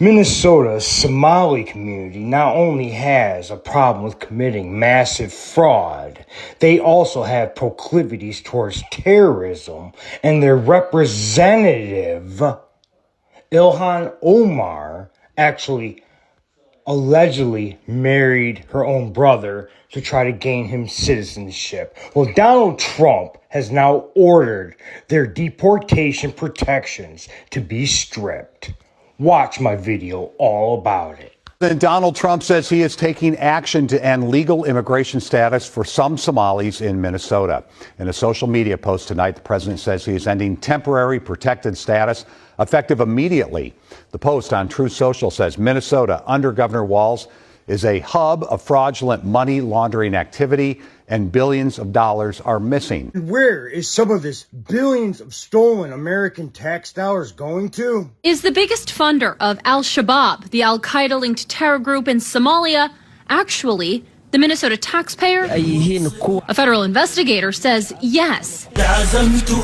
Minnesota's Somali community not only has a problem with committing massive fraud, they also have proclivities towards terrorism, and their representative, Ilhan Omar, actually allegedly married her own brother to try to gain him citizenship. Well, Donald Trump has now ordered their deportation protections to be stripped. Watch my video all about it. Then Donald Trump says he is taking action to end legal immigration status for some Somalis in Minnesota. In a social media post tonight, the president says he is ending temporary protected status effective immediately. The post on Truth Social says Minnesota, under Governor Walz, is a hub of fraudulent money laundering activity, and billions of dollars are missing. Where is some of this billions of stolen American tax dollars going to? Is the biggest funder of Al-Shabaab, the Al-Qaeda-linked terror group in Somalia, actually the Minnesota taxpayer? A federal investigator says yes.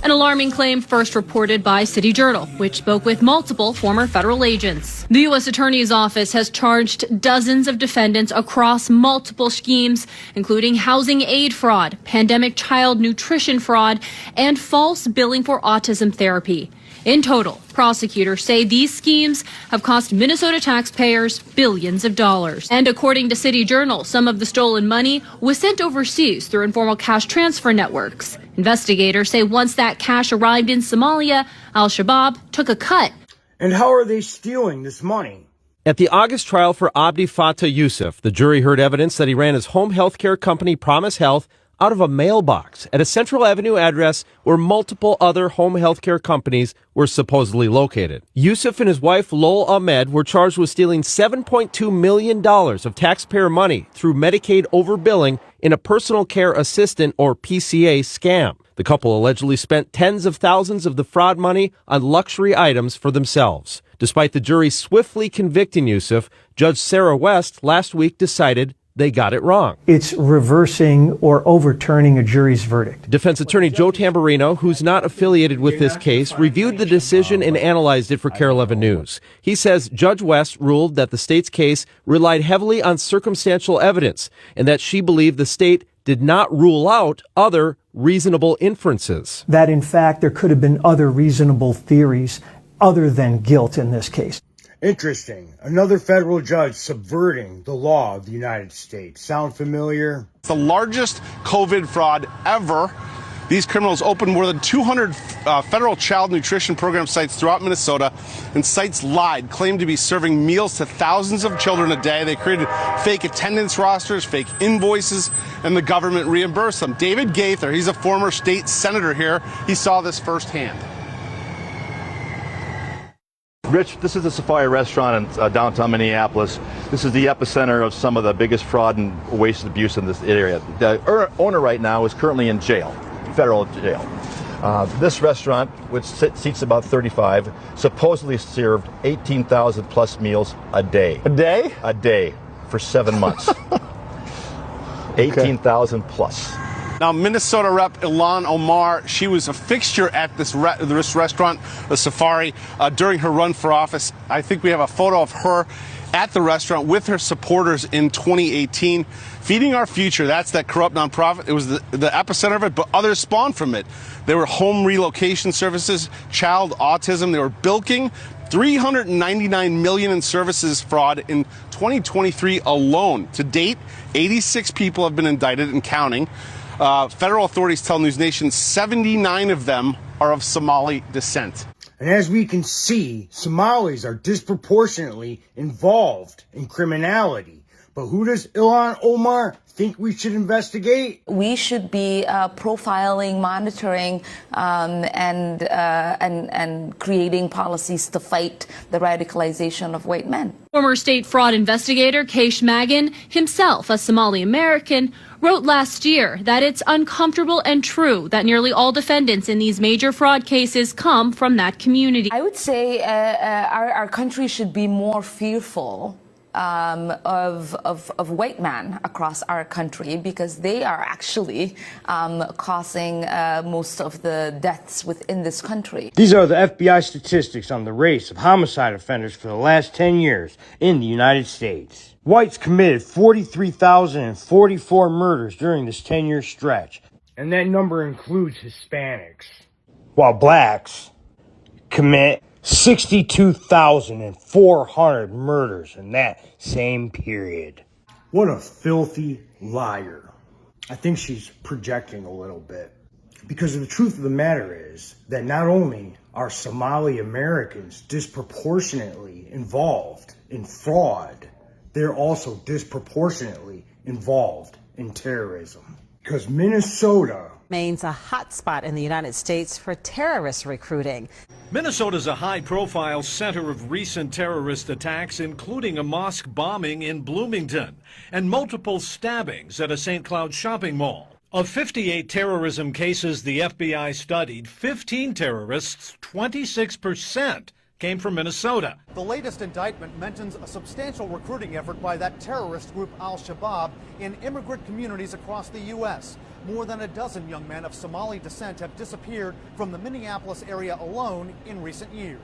An alarming claim first reported by City Journal, which spoke with multiple former federal agents. The U.S. Attorney's Office has charged dozens of defendants across multiple schemes, including housing aid fraud, pandemic child nutrition fraud, and false billing for autism therapy. In total, prosecutors say these schemes have cost Minnesota taxpayers billions of dollars. And according to City Journal, some of the stolen money was sent overseas through informal cash transfer networks. Investigators say once that cash arrived in Somalia, Al-Shabaab took a cut. And how are they stealing this money? At the August trial for Abdi Fattah Yusuf, the jury heard evidence that he ran his home health care company, Promise Health, out of a mailbox at a Central Avenue address where multiple other home health care companies were supposedly located. Yusuf and his wife, Lol Ahmed, were charged with stealing $7.2 million of taxpayer money through Medicaid overbilling in a personal care assistant, or PCA, scam. The couple allegedly spent tens of thousands of the fraud money on luxury items for themselves. Despite the jury swiftly convicting Yusuf, Judge Sarah West last week decided they got it wrong. It's reversing or overturning a jury's verdict. Defense attorney Joe Tamburino, who's not affiliated with this case, reviewed the decision and analyzed it for KARE 11 News. He says Judge West ruled that the state's case relied heavily on circumstantial evidence and that she believed the state did not rule out other reasonable inferences. That, in fact, there could have been other reasonable theories other than guilt in this case. Interesting. Another federal judge subverting the law of the United States. Sound familiar? It's the largest COVID fraud ever. These criminals opened more than 200 federal child nutrition program sites throughout Minnesota, and sites lied, claimed to be serving meals to thousands of children a day. They created fake attendance rosters, fake invoices, and the government reimbursed them. David Gaither, he's a former state senator here. He saw this firsthand. Rich, this is the Safari restaurant in downtown Minneapolis. This is the epicenter of some of the biggest fraud and waste abuse in this area. The owner right now is currently in jail, federal jail. This restaurant, which seats about 35, supposedly served 18,000 plus meals a day. A day? A day for 7 months. 18,000 plus. Now, Minnesota Rep. Ilhan Omar, she was a fixture at this restaurant, the Safari, during her run for office. I think we have a photo of her at the restaurant with her supporters in 2018. Feeding Our Future, that's that corrupt nonprofit. It was the epicenter of it, but others spawned from it. There were home relocation services, child autism. They were bilking $399 million in services fraud in 2023 alone. To date, 86 people have been indicted and counting. Federal authorities tell News Nation 79 of them are of Somali descent. And as we can see, Somalis are disproportionately involved in criminality. But who does Ilhan Omar think we should investigate? We should be profiling, monitoring, and creating policies to fight the radicalization of white men. Former state fraud investigator Keish Magan, himself a Somali American, wrote last year that it's uncomfortable and true that nearly all defendants in these major fraud cases come from that community. I would say our country should be more fearful of white men across our country, because they are actually causing most of the deaths within this country. These are the FBI statistics on the race of homicide offenders for the last 10 years in the United States. Whites committed 43,044 murders during this 10-year stretch, and that number includes Hispanics, while blacks commit 62,400 murders in that same period. What a filthy liar. I think she's projecting a little bit. Because the truth of the matter is that not only are Somali Americans disproportionately involved in fraud, they're also disproportionately involved in terrorism. Because Minnesota remains a hotspot in the United States for terrorist recruiting. Minnesota is a high-profile center of recent terrorist attacks, including a mosque bombing in Bloomington and multiple stabbings at a St. Cloud shopping mall. Of 58 terrorism cases the FBI studied, 15 terrorists, 26%, came from Minnesota. The latest indictment mentions a substantial recruiting effort by that terrorist group Al-Shabaab in immigrant communities across the U.S. More than a dozen young men of Somali descent have disappeared from the Minneapolis area alone in recent years.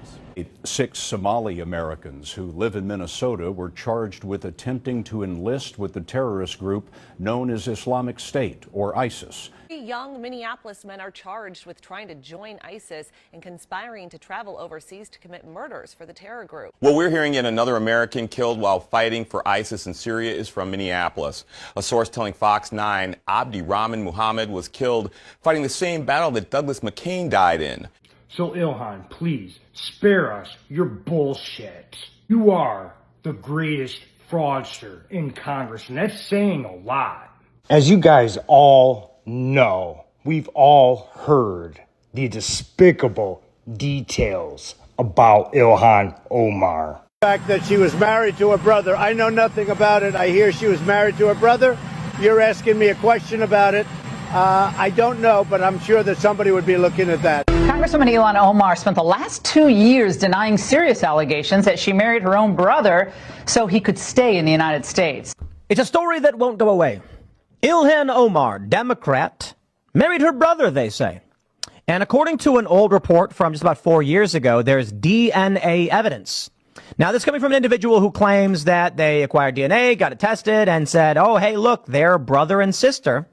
6 Somali Americans who live in Minnesota were charged with attempting to enlist with the terrorist group known as Islamic State, or ISIS. Young Minneapolis men are charged with trying to join ISIS and conspiring to travel overseas to commit murders for the terror group. Well, we're hearing yet another American killed while fighting for ISIS in Syria is from Minneapolis. A source telling Fox 9 Abdi Rahman Muhammad was killed fighting the same battle that Douglas McCain died in. So Ilhan, please spare us your bullshit. You are the greatest fraudster in Congress, and that's saying a lot. As you guys all know, we've all heard the despicable details about Ilhan Omar. The fact that she was married to her brother, I know nothing about it. I hear she was married to her brother. You're asking me a question about it. I don't know, but I'm sure that somebody would be looking at that. Congresswoman Ilhan Omar spent the last 2 years denying serious allegations that she married her own brother so he could stay in the United States. It's a story that won't go away. Ilhan Omar, Democrat, married her brother, they say. And according to an old report from just about 4 years ago, there's DNA evidence. Now, this is coming from an individual who claims that they acquired DNA, got it tested, and said, oh, hey, look, they're brother and sister.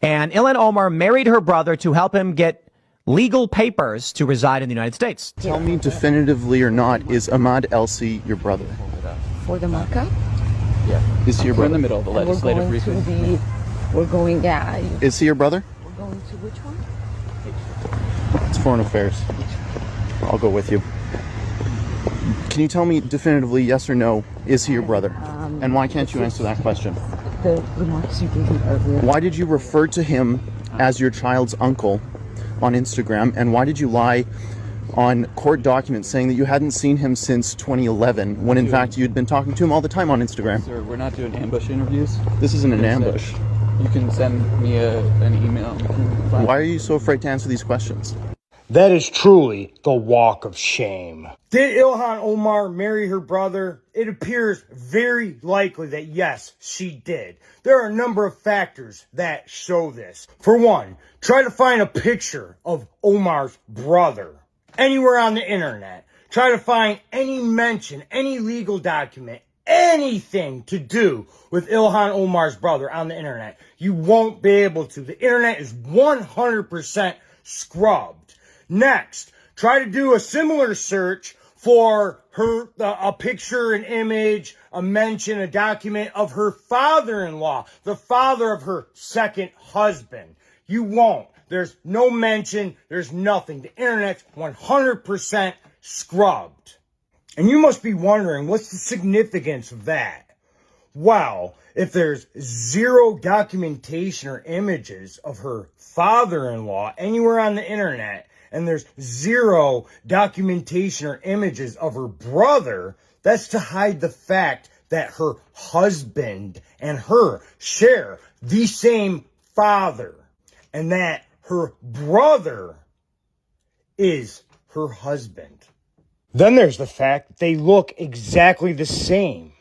And Ilhan Omar married her brother to help him get legal papers to reside in the United States. Tell me definitively or not, is Ahmad Elsi your brother? For the markup? Yeah. Is he your brother? We're in the middle of the legislative briefing. Is he your brother? We're going to which one? It's Foreign Affairs. I'll go with you. Can you tell me definitively, yes or no, is he your brother? And why can't you answer that question? The remarks you gave me earlier. Why did you refer to him as your child's uncle on Instagram? And why did you lie on court documents saying that you hadn't seen him since 2011, when in fact you'd been talking to him all the time on Instagram? Sir, we're not doing ambush interviews. This isn't an ambush. You can send me an email. Why are you so afraid to answer these questions? That is truly the walk of shame. Did Ilhan Omar marry her brother? It appears very likely that yes, she did. There are a number of factors that show this. For one, try to find a picture of Omar's brother anywhere on the internet. Try to find any mention, any legal document, anything to do with Ilhan Omar's brother on the internet. You won't be able to. The internet is 100% scrubbed. Next, try to do a similar search for a picture, an image, a mention, a document of her father-in-law, the father of her second husband. You won't. There's no mention. There's nothing. The internet's 100% scrubbed. And you must be wondering, what's the significance of that? Well, if there's zero documentation or images of her father-in-law anywhere on the internet, and there's zero documentation or images of her brother, that's to hide the fact that her husband and her share the same father, and that her brother is her husband. Then there's the fact that they look exactly the same.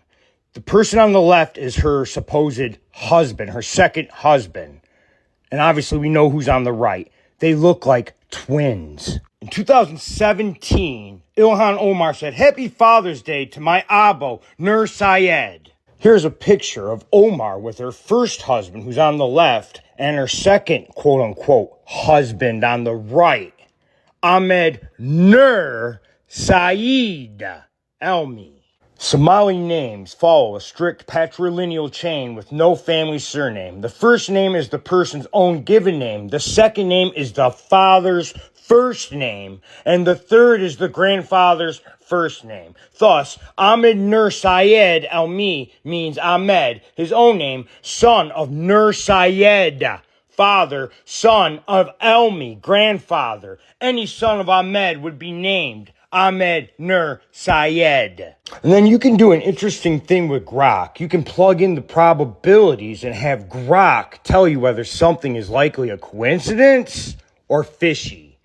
The person on the left is her supposed husband, her second husband. And obviously we know who's on the right. They look like twins. In 2017, Ilhan Omar said, "Happy Father's Day to my Abo, Nur Sayed." Here's a picture of Omar with her first husband, who's on the left, and her second, quote-unquote, husband on the right, Ahmed Nur Sayed Elmi. Somali names follow a strict patrilineal chain with no family surname. The first name is the person's own given name. The second name is the father's first name. And the third is the grandfather's first name. Thus, Ahmed Nur Sayed Elmi means Ahmed, his own name, son of Nur Sayed, father, son of Elmi, grandfather. Any son of Ahmed would be named Ahmed Nur Sayed. And then you can do an interesting thing with Grok. You can plug in the probabilities and have Grok tell you whether something is likely a coincidence or fishy.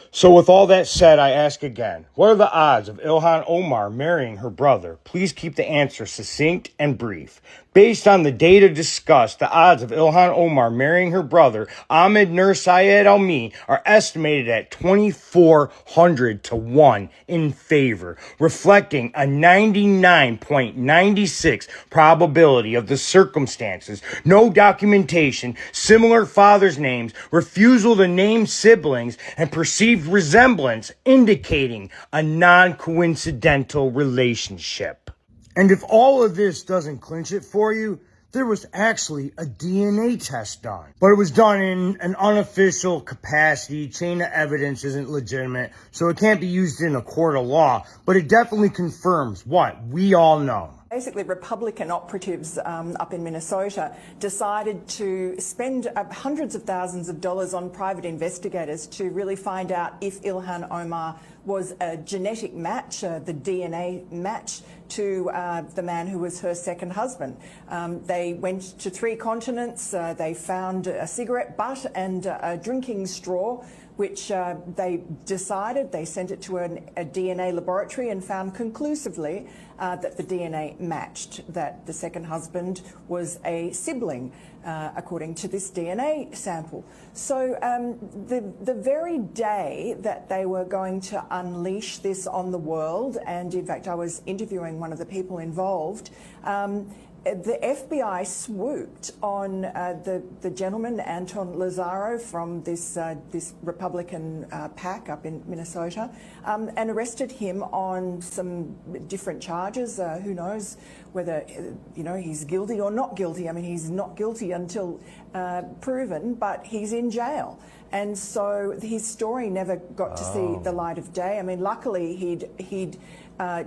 So with all that said, I ask again, what are the odds of Ilhan Omar marrying her brother? Please keep the answer succinct and brief. Based on the data discussed, the odds of Ilhan Omar marrying her brother, Ahmed Nur Sayed Elmi, are estimated at 2,400 to 1 in favor, reflecting a 99.96 probability of the circumstances, no documentation, similar fathers' names, refusal to name siblings, and perceived resemblance, indicating a non-coincidental relationship. And if all of this doesn't clinch it for you, there was actually a DNA test done. But it was done in an unofficial capacity. Chain of evidence isn't legitimate, so it can't be used in a court of law. But it definitely confirms what we all know. Basically, Republican operatives up in Minnesota decided to spend hundreds of thousands of dollars on private investigators to really find out if Ilhan Omar was a genetic match, the DNA match, to the man who was her second husband. They went to 3 continents. They found a cigarette butt and a drinking straw, which they sent it to a DNA laboratory and found conclusively that the DNA matched, that the second husband was a sibling, according to this DNA sample. So the very day that they were going to unleash this on the world, and in fact I was interviewing one of the people involved, the FBI swooped on the gentleman, Anton Lazaro, from this Republican PAC up in Minnesota, and arrested him on some different charges. Who knows whether he's guilty or not guilty. I mean, he's not guilty until proven, but he's in jail. And so his story never got to see the light of day. I mean, luckily he'd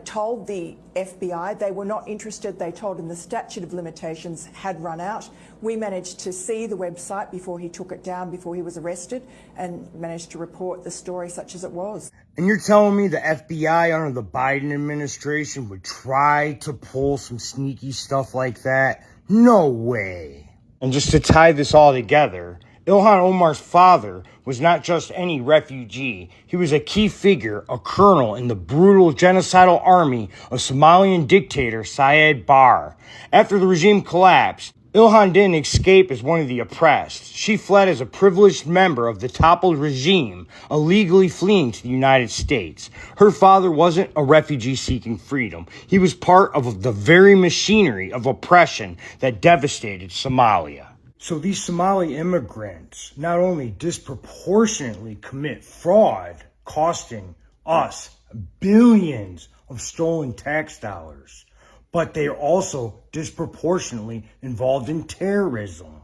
told the FBI they were not interested. They told him the statute of limitations had run out. We managed to see the website before he took it down, before he was arrested, and managed to report the story such as it was. And you're telling me the FBI under the Biden administration would try to pull some sneaky stuff like that? No way. And just to tie this all together, Ilhan Omar's father was not just any refugee. He was a key figure, a colonel in the brutal genocidal army of Somalian dictator Siad Barre. After the regime collapsed, Ilhan didn't escape as one of the oppressed. She fled as a privileged member of the toppled regime, illegally fleeing to the United States. Her father wasn't a refugee seeking freedom. He was part of the very machinery of oppression that devastated Somalia. So these Somali immigrants not only disproportionately commit fraud, costing us billions of stolen tax dollars, but they are also disproportionately involved in terrorism.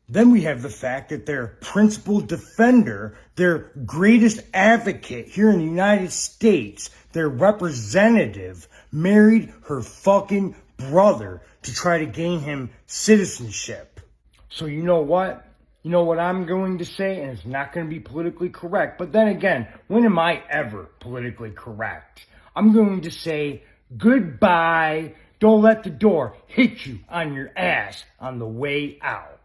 Then we have the fact that their principal defender, their greatest advocate here in the United States, their representative, married her fucking brother to try to gain him citizenship. So you know what? You know what I'm going to say, and it's not going to be politically correct. But then again, when am I ever politically correct? I'm going to say goodbye. Don't let the door hit you on your ass on the way out.